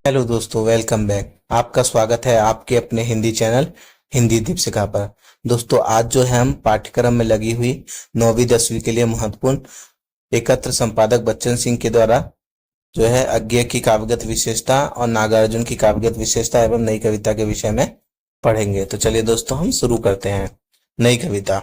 Hello दोस्तों, welcome back. आपका स्वागत है आपके अपने हिंदी चैनल हिंदी दीपशिखा पर। दोस्तों, आज जो है हम पाठ्यक्रम में लगी हुई 9वीं 10वीं के लिए महत्वपूर्ण एकत्र संपादक बच्चन सिंह के द्वारा जो है अज्ञेय की काव्यगत विशेषता और नागार्जुन की काव्यगत विशेषता एवं नई कविता के विषय में पढ़ेंगे। तो चलिए दोस्तों, हम शुरू करते हैं। नई कविता।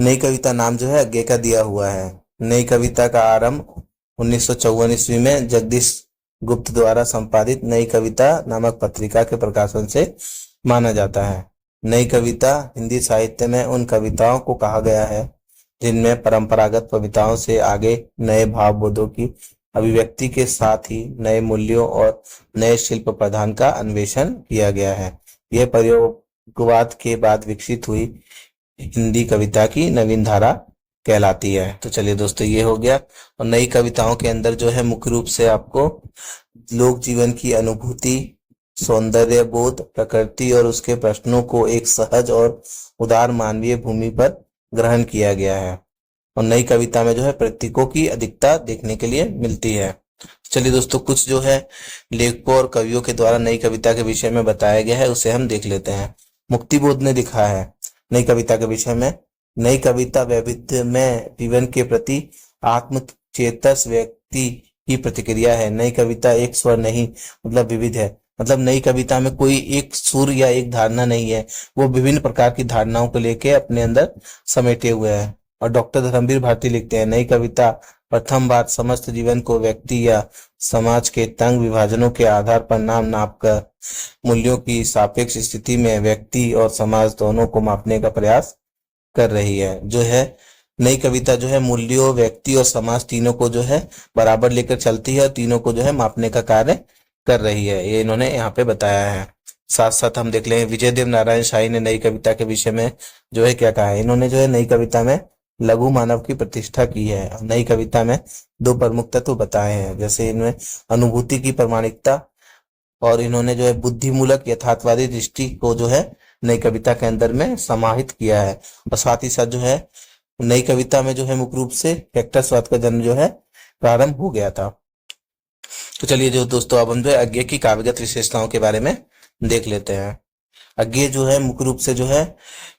नई कविता नाम जो है अज्ञेय का दिया हुआ है। नई कविता का आरंभ 1954 ईस्वी में जगदीश गुप्त द्वारा संपादित नई कविता नामक पत्रिका के प्रकाशन से माना जाता है। नई कविता हिंदी साहित्य में उन कविताओं को कहा गया है जिनमें परंपरागत कविताओं से आगे नए भावबोधों की अभिव्यक्ति के साथ ही नए मूल्यों और नए शिल्प प्रधान का अन्वेषण किया गया है। यह प्रयोगवाद के बाद विकसित हुई हिंदी कविता की नवीन धारा कहलाती है। तो चलिए दोस्तों, ये हो गया। और नई कविताओं के अंदर जो है मुख्य रूप से आपको लोक जीवन की अनुभूति, सौंदर्य बोध, प्रकृति और उसके प्रश्नों को एक सहज और उदार मानवीय भूमि पर ग्रहण किया गया है। और नई कविता में जो है प्रतीकों की अधिकता देखने के लिए मिलती है। चलिए दोस्तों, कुछ जो है लेखकों और कवियों के द्वारा नई कविता के विषय में बताया गया है, उसे हम देख लेते हैं। मुक्तिबोध ने लिखा है नई कविता के विषय में, नई कविता वैविध्य में जीवन के प्रति आत्मचेतस व्यक्ति की प्रतिक्रिया है। नई कविता एक स्वर नहीं मतलब विविध है। मतलब नई कविता में कोई एक सुर या एक धारणा नहीं है, वो विभिन्न प्रकार की धारणाओं को लेके अपने अंदर समेटे हुए है। और डॉक्टर धर्मवीर भारती लिखते हैं, नई कविता प्रथम बार समस्त जीवन को व्यक्ति या समाज के तंग विभाजनों के आधार पर नाप कर मूल्यों की सापेक्ष स्थिति में व्यक्ति और समाज दोनों को मापने का प्रयास कर रही है। जो है नई कविता जो है मूल्यों, व्यक्ति और समाज तीनों को जो है बराबर लेकर चलती है और तीनों को जो है मापने का कार्य कर रही है। ये इन्होंने यहाँ पे बताया है। साथ साथ हम देख लें विजयदेव नारायण शाही ने नई कविता के विषय में जो है क्या कहा है। इन्होंने जो है नई कविता में लघु मानव की प्रतिष्ठा की है। नई कविता में दो प्रमुख तत्व बताए हैं, जैसे इनमें अनुभूति की प्रामाणिकता और इन्होंने जो है बुद्धिमूलक यथार्थवादी दृष्टि को जो है नई कविता के अंदर में समाहित किया है। और साथ ही साथ जो है नई कविता में जो है मुख्य रूप से फैक्टर्सवाद का जन्म जो है प्रारंभ हो गया था। तो चलिए जो दोस्तों, अब हम जो है अज्ञेय की काव्यगत विशेषताओं के बारे में देख लेते हैं। अज्ञेय जो है मुख्य रूप से जो है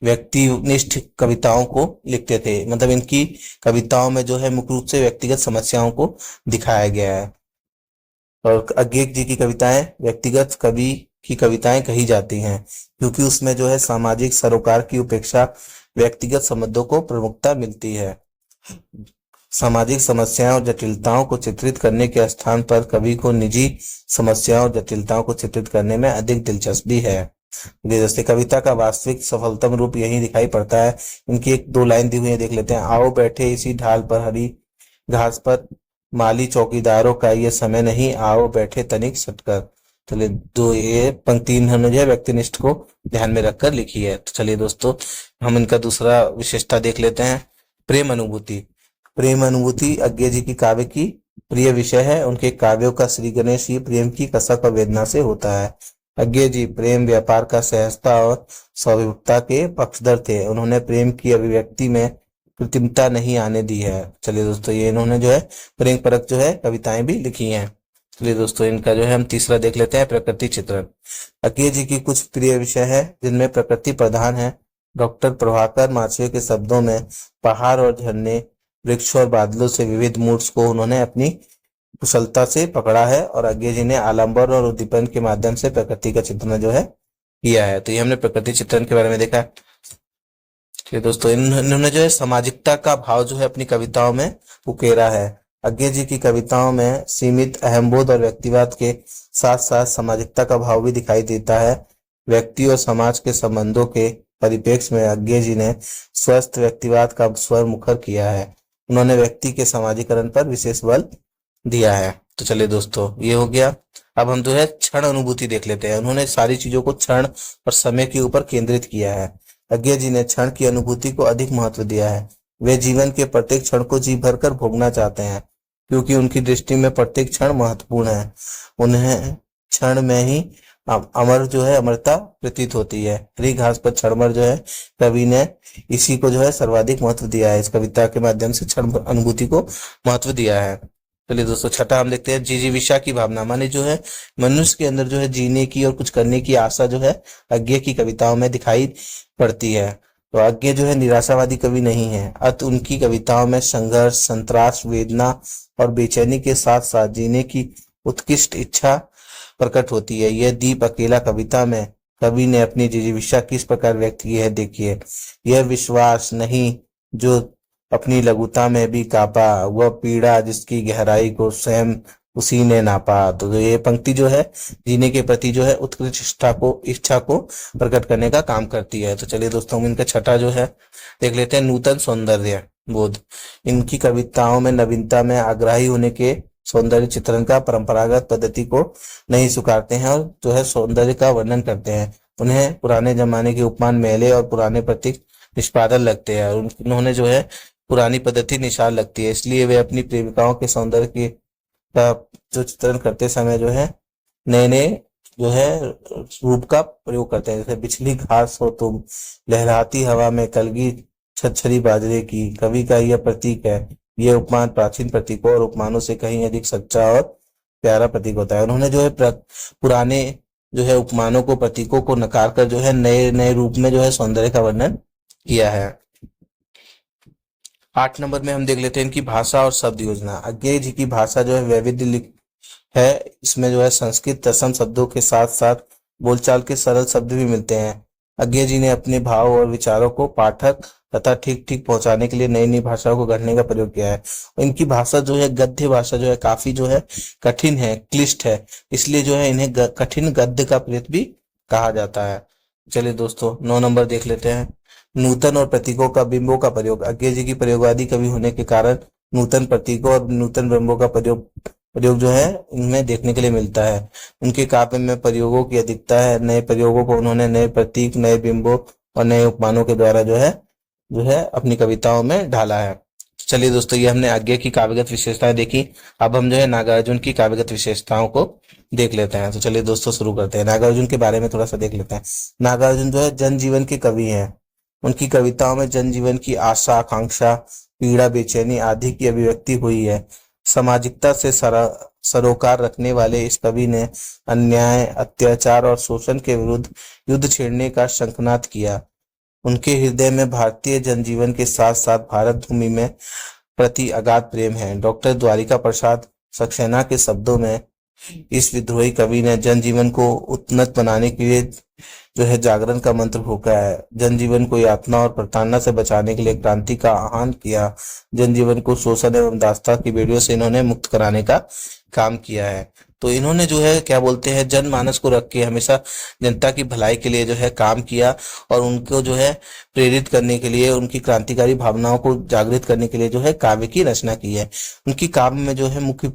व्यक्तिनिष्ठ कविताओं को लिखते थे। मतलब इनकी कविताओं में जो है मुख्य रूप से व्यक्तिगत समस्याओं को दिखाया गया है। और अज्ञेय जी की कविताएं व्यक्तिगत कवि की कविताएं कही जाती हैं, क्योंकि उसमें जो है सामाजिक सरोकार की उपेक्षा व्यक्तिगत संबंधों को प्रमुखता मिलती है। सामाजिक समस्याओं और जटिलताओं को चित्रित करने के स्थान पर कवि को निजी समस्याओं और जटिलताओं को चित्रित करने में अधिक दिलचस्पी है। जैसे कविता का वास्तविक सफलतम रूप यही दिखाई पड़ता है। इनकी एक दो लाइन दी हुई है, देख लेते हैं। आओ बैठे इसी ढाल पर हरी घास पर, माली चौकीदारों का ये समय नहीं, आओ बैठे तनिक सटकर। चलिए, दो ये पंक्ति इन्होंने जो है व्यक्तिनिष्ठ को ध्यान में रखकर लिखी है। तो चलिए दोस्तों, हम इनका दूसरा विशेषता देख लेते हैं। प्रेम अनुभूति। प्रेम अनुभूति अज्ञेय जी की काव्य की प्रिय विषय है। उनके काव्यों का श्री गणेश ही प्रेम की कसक और वेदना से होता है। अज्ञेय जी प्रेम व्यापार का सहजता और स्वाभाविकता के पक्षधर थे। उन्होंने प्रेम की अभिव्यक्ति में कृत्रिमता नहीं आने दी है। चलिए दोस्तों, ये इन्होंने जो है प्रेम परक जो है कविताएं भी लिखी हैं। चलिए दोस्तों, इनका जो है हम तीसरा देख लेते हैं, प्रकृति चित्रण। अज्ञेय जी की कुछ प्रिय विषय है जिनमें प्रकृति प्रधान है। डॉक्टर प्रभाकर माछियों के शब्दों में पहाड़ और झरने, वृक्ष और बादलों से विविध मूड्स को उन्होंने अपनी कुशलता से पकड़ा है। और अज्ञेय जी ने आलंबन और उद्दीपन के माध्यम से प्रकृति का चित्रण जो है किया है। तो ये हमने प्रकृति चित्रण के बारे में देखा। ठीक दोस्तों, इन्होंने जो है सामाजिकता का भाव जो है अपनी कविताओं में उकेरा है। अज्ञेय जी की कविताओं में सीमित अहमबोध और व्यक्तिवाद के साथ साथ सामाजिकता का भाव भी दिखाई देता है। व्यक्ति और समाज के संबंधों के परिप्रेक्ष्य में अज्ञेय जी ने स्वस्थ व्यक्तिवाद का स्वर मुखर किया है। उन्होंने व्यक्ति के समाजीकरण पर विशेष बल दिया है। तो चलिए दोस्तों, ये हो गया। अब हम जो है क्षण अनुभूति देख लेते हैं। उन्होंने सारी चीजों को क्षण और समय के ऊपर केंद्रित किया है। अज्ञेय जी ने क्षण की अनुभूति को अधिक महत्व दिया है। वे जीवन के प्रत्येक क्षण को जी भरकर भोगना चाहते हैं, क्योंकि उनकी दृष्टि में प्रत्येक क्षण महत्वपूर्ण है। उन्हें क्षण में ही अमर जो है अमरता प्रतीत होती है। हरी घास पर क्षणभर जो है कवि ने इसी को जो है सर्वाधिक महत्व दिया है। इस कविता के माध्यम से क्षण अनुभूति को महत्व दिया है। चलिए दोस्तों, छठा हम देखते हैं जिजीविषा की भावना, माने जो है मनुष्य के अंदर जो है जीने की और कुछ करने की आशा जो है अज्ञे की कविताओं में दिखाई पड़ती है। तो अज्ञे जो है निराशावादी कवि नहीं है, अतः उनकी कविताओं में संघर्ष, संतरास, वेदना और बेचैनी के साथ साथ जीने की उत्कृष्ट इच्छा प्रकट होती है। यह दीप अकेला कविता में कवि ने अपनी जिजीविषा किस प्रकार व्यक्त की है, देखिए। यह विश्वास नहीं जो अपनी लघुता में भी कापा, वह पीड़ा जिसकी गहराई को स्वयं उसी ने नापा। तो ये पंक्ति जो है जीने के प्रति जो है उत्कृष्ट इच्छा को प्रकट करने का काम करती है। तो चलिए दोस्तों, हम इनका छठा जो है देख लेते हैं, नूतन सौंदर्य बोध। इनकी कविताओं में नवीनता में आग्रही होने के सौंदर्य चित्रण का परंपरागत पद्धति को नहीं स्वीकारते हैं और जो है सौंदर्य का वर्णन करते हैं। उन्हें पुराने जमाने के उपमान मेले और पुराने प्रतीक निष्पादन लगते हैं। उन्होंने जो है पुरानी पद्धति निशान लगती है, इसलिए वे अपनी प्रेमिकाओं के सौंदर्य की का जो चित्रण करते समय जो है नए नए जो है रूप का प्रयोग करते हैं। जैसे बिछली घास हो तुम, लहराती हवा में कलगी छरछरी बाजरे की, कवि का यह प्रतीक है। ये उपमान प्राचीन प्रतीकों और उपमानों से कहीं अधिक सच्चा और प्यारा प्रतीक होता है। उन्होंने जो है पुराने जो है उपमानों को, प्रतीकों को नकार कर जो है नए नए रूप में जो है सौंदर्य का वर्णन किया है। 8 नंबर में हम देख लेते हैं इनकी भाषा और शब्द योजना। अज्ञे जी की भाषा जो है वैविध्य है। इसमें जो है संस्कृत रसम शब्दों के साथ साथ बोलचाल के सरल शब्द भी मिलते हैं। अज्ञे जी ने अपने भाव और विचारों को पाठक तथा ठीक ठीक पहुंचाने के लिए नई नई भाषाओं को गढ़ने का प्रयोग किया है। इनकी भाषा जो है गद्य भाषा जो है काफी जो है कठिन है, क्लिष्ट है, इसलिए जो है इन्हें कठिन गद्य का प्रयत्न भी कहा जाता है। चलिए दोस्तों, 9 नंबर देख लेते हैं, नूतन और प्रतीकों का बिंबों का प्रयोग। अज्ञे जी की प्रयोगवादी कवि होने के कारण नूतन प्रतीकों और नूतन बिंबों का प्रयोग जो है इनमें देखने के लिए मिलता है। उनके काव्य में प्रयोगों की अधिकता है। नए प्रयोगों को उन्होंने नए प्रतीक, नए बिंबों और नए उपमानों के द्वारा जो है अपनी कविताओं में ढाला है। चलिए दोस्तों, ये हमने अज्ञे की काव्यगत विशेषताएं देखी। अब हम जो है नागार्जुन की काव्यगत विशेषताओं को देख लेते हैं। तो चलिए दोस्तों, शुरू करते हैं। नागार्जुन के बारे में थोड़ा सा देख लेते हैं। नागार्जुन जो है जनजीवन के कवि हैं। उनकी कविताओं में जनजीवन की आशा, आकांक्षा, पीड़ा, बेचैनी आदि की अभिव्यक्ति हुई है। सामाजिकता से सरोकार रखने वाले इस कवि ने अन्याय, अत्याचार और शोषण के विरुद्ध युद्ध छेड़ने का शंखनाद किया। उनके हृदय में भारतीय जनजीवन के साथ साथ भारत भूमि में प्रति अगाध प्रेम है। डॉक्टर द्वारिका प्रसाद सक्सेना के शब्दों में इस विद्रोही कवि ने जनजीवन को उन्नत बनाने के लिए जो है जागरण का मंत्र फूका है। जनजीवन को यातना और प्रताड़ना से बचाने के लिए क्रांति का आह्वान किया। जनजीवन को शोषण एवं दासता की बेड़ियों से इन्होंने मुक्त कराने का काम किया है। तो इन्होंने जो है क्या बोलते हैं, जनमानस को रख के हमेशा जनता की भलाई के लिए जो है काम किया और उनको जो है प्रेरित करने के लिए, उनकी क्रांतिकारी भावनाओं को जागृत करने के लिए जो है काव्य की रचना की है। उनकी काव्य में जो है मुख्य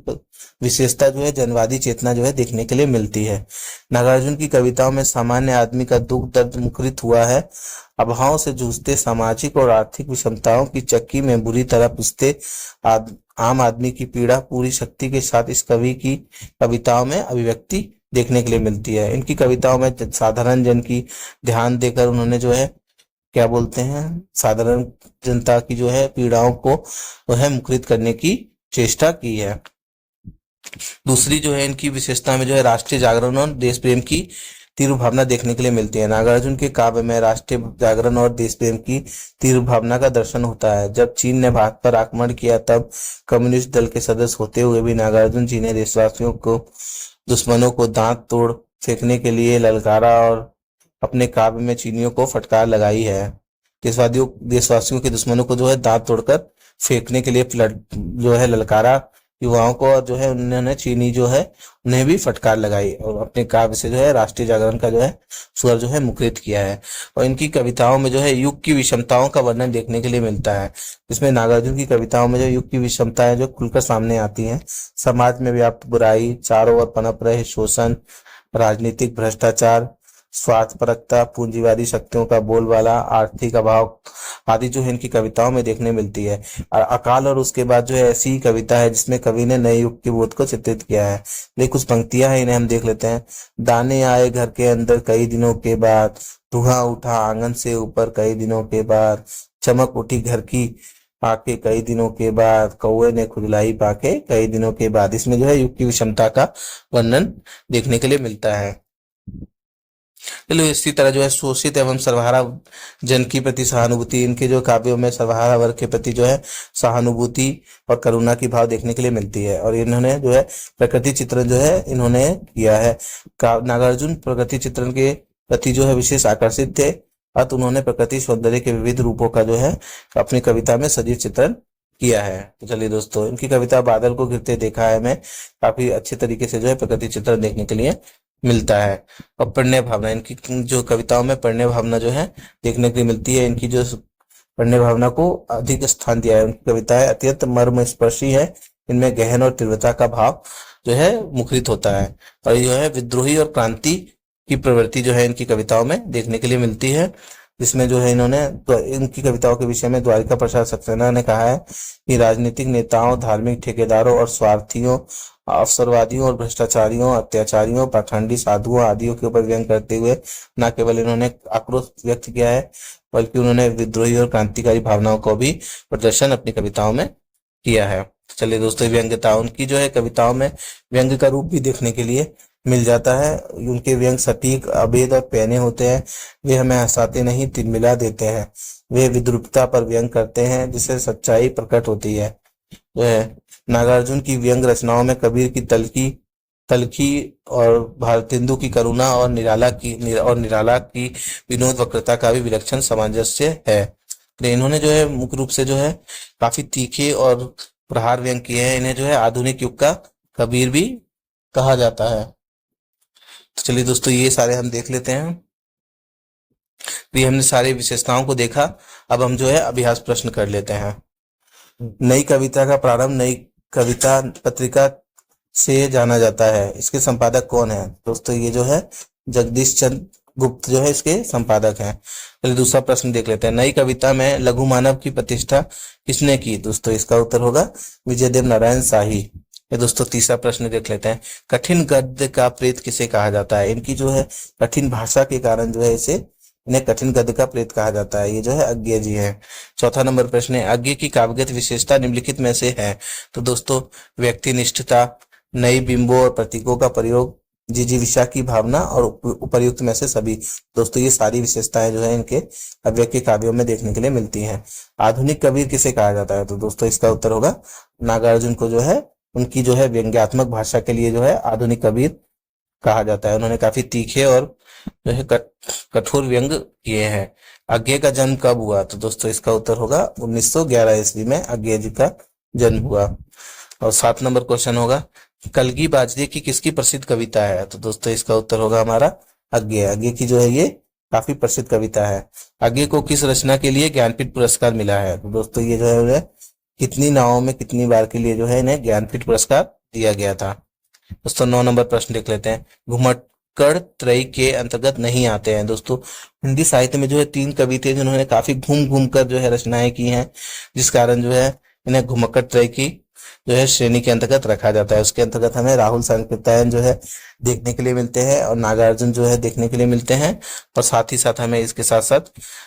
विशेषता जो है जनवादी चेतना जो है देखने के लिए मिलती है। नागार्जुन की कविताओं में सामान्य आदमी का दुख दर्द मुखरित हुआ है। अभाव से जूझते, सामाजिक और आर्थिक विषमताओं की चक्की में बुरी तरह पिसते आम आदमी की पीड़ा पूरी शक्ति के साथ इस कवि की कविताओं में अभिव्यक्ति देखने के लिए मिलती है। इनकी कविताओं में साधारण जन की ध्यान देकर उन्होंने जो है क्या बोलते हैं, साधारण जनता की जो है पीड़ाओं को जो है मुखरित करने की चेष्टा की है। दूसरी जो है इनकी विशेषता में जो है राष्ट्रीय जागरण और देश प्रेम की तीव्र भावना देखने के लिए मिलती है। नागार्जुन के काव्य में राष्ट्रीय जागरण और देश प्रेम की तीव्र भावना का दर्शन होता है। जब चीन ने भारत पर आक्रमण किया तब कम्युनिस्ट दल के सदस्य होते हुए भी नागार्जुन जी ने देशवासियों को, दुश्मनों को दांत तोड़ फेंकने के लिए ललकारा और अपने काव्य में चीनियों को फटकार लगाई है। देशवासियों के दुश्मनों को जो है दांत तोड़कर फेंकने के लिए जो है ललकारा युवाओं को, और जो है उन्होंने चीनी जो है उन्हें भी फटकार लगाई और अपने काव्य से जो है राष्ट्रीय जागरण का जो है स्वर जो है मुखरित किया है। और इनकी कविताओं में जो है युग की विषमताओं का वर्णन देखने के लिए मिलता है। इसमें नागार्जुन की कविताओं में जो युग की विषमताएं जो खुलकर सामने आती हैं। समाज में व्याप्त बुराई, चारों ओर पनप रहे शोषण, राजनीतिक भ्रष्टाचार, स्वार्थपरकता, पूंजीवादी शक्तियों का बोलबाला, आर्थिक अभाव आदि जो है इनकी कविताओं में देखने मिलती है। अकाल और उसके बाद जो है ऐसी ही कविता है जिसमें कवि ने नए युग के बोध को चित्रित किया है। लेकिन कुछ पंक्तियां हैं, इन्हें हम देख लेते हैं। दाने आए घर के अंदर कई दिनों के बाद, धुआं उठा आंगन से ऊपर कई दिनों के बाद, चमक उठी घर की आके कई दिनों के बाद, कौवे ने खुजलाई पाके कई दिनों के बाद। इसमें जो है युग की विषमता का वर्णन देखने के लिए मिलता है। चलो इसी तरह जो है शोषित एवं सर्वहारा जन की प्रति सहानुभूति, इनके जो काव्यों में सर्वहारा वर्ग के प्रति जो है सहानुभूति और करुणा की भाव देखने के लिए मिलती है। और इन्होंने जो है प्रकृति चित्रण जो है इन्होंने किया है। नागार्जुन प्रकृति चित्रण के प्रति जो है विशेष आकर्षित थे, अतः उन्होंने प्रकृति सौंदर्य के विविध रूपों का जो है अपनी कविता में सजीव चित्रण किया है। तो चलिए दोस्तों, इनकी कविता बादल को गिरते देखा है में काफी अच्छे तरीके से जो है प्रकृति चित्रण देखने के लिए मिलता है। और प्रणय भावना, इनकी जो कविताओं में प्रणय भावना जो है देखने के लिए मिलती है। इनकी जो प्रणय भावना को अधिक स्थान दिया है। उनकी कविताएं अत्यंत मर्म स्पर्शी है, इनमें गहन और तीव्रता का भाव जो है मुखरित होता है। और जो है विद्रोही और क्रांति की प्रवृत्ति जो है इनकी कविताओं में देखने के लिए मिलती है, जिसमें जो है इन्होंने इनकी कविताओं के विषय में द्वारिका प्रसाद सक्सेना ने कहा है कि राजनीतिक नेताओं, धार्मिक ठेकेदारों और स्वार्थियों, अवसरवादियों और भ्रष्टाचारियों, अत्याचारियों, पाखंडी साधुओं आदियों के ऊपर व्यंग करते हुए न केवल इन्होंने आक्रोश व्यक्त किया है, बल्कि उन्होंने विद्रोही और क्रांतिकारी भावनाओं को भी प्रदर्शन अपनी कविताओं में किया है। चलिए दोस्तों, व्यंग्यता, उनकी जो है कविताओं में व्यंग्य का रूप भी देखने के लिए मिल जाता है। उनके व्यंग सटीक, अभेद और पैने होते हैं। वे हमें हंसाते नहीं, तिलमिला देते हैं। वे विद्रूपता पर व्यंग करते हैं, जिससे सच्चाई प्रकट होती है। जो है नागार्जुन की व्यंग रचनाओं में कबीर की तलखी और भारतेंदु की करुणा और निराला की विनोद वक्रता का भी विलक्षण सामंजस्य है। तो इन्होंने जो है मुख्य रूप से जो है काफी तीखे और प्रहार व्यंग किए हैं। इन्हें जो है आधुनिक युग का कबीर भी कहा जाता है। तो चलिए दोस्तों, ये सारे हम देख लेते हैं। ये हमने सारी विशेषताओं को देखा। अब हम जो है अभ्यास प्रश्न कर लेते हैं। नई कविता का प्रारंभ नई कविता पत्रिका से जाना जाता है। इसके संपादक कौन है? दोस्तों ये जो है जगदीश चंद्र गुप्त जो है इसके संपादक हैं। चलिए दूसरा प्रश्न देख लेते हैं। नई कविता में लघु मानव की प्रतिष्ठा किसने की? दोस्तों इसका उत्तर होगा विजयदेव नारायण शाही। ये दोस्तों तीसरा प्रश्न देख लेते हैं। कठिन गद्य का प्रेत किसे कहा जाता है? इनकी जो है कठिन भाषा के कारण जो है इन्हें कठिन गद्य का प्रेत कहा जाता है। ये जो है अज्ञेय जी है। चौथा नंबर प्रश्न है, अज्ञेय की काव्यगत विशेषता निम्नलिखित में से है? तो दोस्तों व्यक्तिनिष्ठता, नई बिंबों और प्रतीकों का प्रयोग, जिजीविषा की भावना और उपर्युक्त में से सभी। दोस्तों ये सारी विशेषताएं जो है इनके अव्यय के काव्यों में देखने के लिए मिलती हैं। आधुनिक कबीर किसे कहा जाता है? तो दोस्तों इसका उत्तर होगा नागार्जुन को जो है उनकी जो है व्यंग्यात्मक भाषा के लिए जो है आधुनिक कबीर कहा जाता है। उन्होंने काफी तीखे और जो है कठोर व्यंग किए हैं। अज्ञेय का जन्म कब हुआ? तो दोस्तों इसका उत्तर होगा 1911 ईस्वी में अज्ञेय जी का जन्म हुआ। और 7 नंबर क्वेश्चन होगा, कलगी बाजरे की किसकी प्रसिद्ध कविता है? तो दोस्तों इसका उत्तर होगा हमारा अज्ञेय। अज्ञेय की जो है ये काफी प्रसिद्ध कविता है। अज्ञेय को किस रचना के लिए ज्ञानपीठ पुरस्कार मिला है? तो दोस्तों ये जो है कितनी नावों में कितनी बार के लिए जो है इन्हें ज्ञानपीठ पुरस्कार दिया गया था। दोस्तों 9 नंबर प्रश्न देख लेते हैं। घुमक्कड़ त्रयी के अंतर्गत नहीं आते हैं। दोस्तों हिंदी साहित्य में जो है 3 कवि थे जिन्होंने काफी घूम घूम कर जो है रचनाएं की हैं, जिस कारण जो है इन्हें घुमक्कड़ त्रयी की जो है श्रेणी के अंतर्गत रखा जाता है। उसके अंतर्गत हमें राहुल सांकृत्यायन जो है देखने के लिए मिलते हैं और नागार्जुन जो है देखने के लिए मिलते हैं, और साथ ही साथ हमें इसके साथ साथ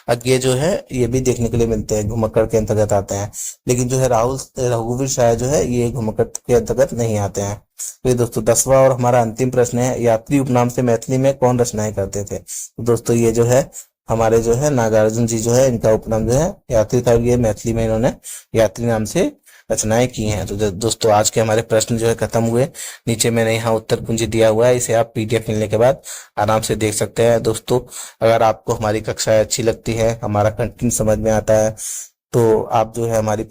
अज्ञेय जो है ये भी देखने के लिए मिलते हैं, घुमक्कड़ के अंतर्गत आते हैं। लेकिन जो है राहुल रघुवीर शाह जो है ये घुमक्कड़ के अंतर्गत नहीं आते हैं। तो ये दोस्तों 10वां और हमारा अंतिम प्रश्न है, यात्री उपनाम से मैथिली में कौन रचनाएं करते थे? तो दोस्तों ये जो है हमारे जो है नागार्जुन जी जो है इनका उपनाम जो है यात्री था। ये मैथिली में इन्होंने यात्री नाम से रचनाएं की हैं। तो दोस्तों आज के हमारे प्रश्न जो है खत्म हुए। नीचे मैंने यहाँ उत्तर कुंजी दिया हुआ है, इसे आप पीडीएफ मिलने के बाद आराम से देख सकते हैं। दोस्तों अगर आपको हमारी कक्षाएं अच्छी लगती है, हमारा कंटेंट समझ में आता है, तो आप जो है हमारी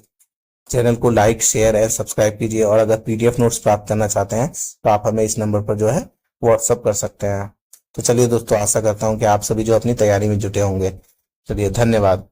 चैनल को लाइक, शेयर एंड सब्सक्राइब कीजिए। और अगर पीडीएफ नोट्स प्राप्त करना चाहते हैं तो आप हमें इस नंबर पर जो है व्हाट्सअप कर सकते हैं। तो चलिए दोस्तों, आशा करता हूँ कि आप सभी जो अपनी तैयारी में जुटे होंगे। चलिए धन्यवाद।